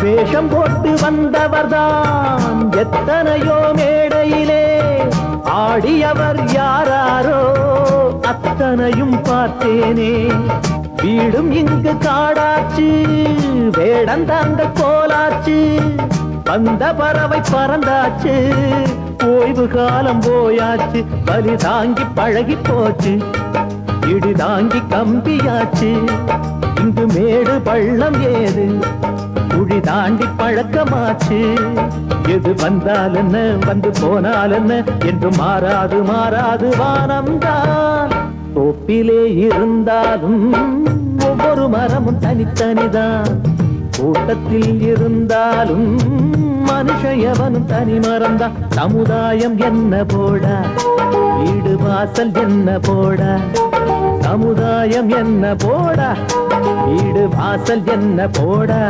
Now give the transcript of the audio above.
வேஷம் போட்டு வந்தவர்தான் எத்தனையோ மேடையிலே ஆடியவர் யாராரோ அத்தனையும் பார்த்தேனே. வீடும் இங்கு காடாச்சு, வேடந்தாங்க கோலாச்சு, வந்த பறவை பறந்தாச்சு, ஓய்வு காலம் போயாச்சு. பலி தாங்கி பழகி போச்சு, இடி தாங்கி கம்பியாச்சு. இங்கு மேடு பள்ளம் ஏது, குழி தாண்டி பழக்கமாச்சு. எது வந்தால் என்ன வந்து போனால் என்ன என்று மாறாது மாறாது வானம்தான். தோப்பிலே இருந்தாலும் ஒவ்வொரு மரமும் தனித்தனிதான், கூட்டத்தில் இருந்தாலும் மனுஷன் எவனும் தனி மரம்தான். சமுதாயம் என்ன போடா, வீடு வாசல் என்ன போடா, சமுதாயம் என்ன போடா, வீடு வாசல் என்ன போடா.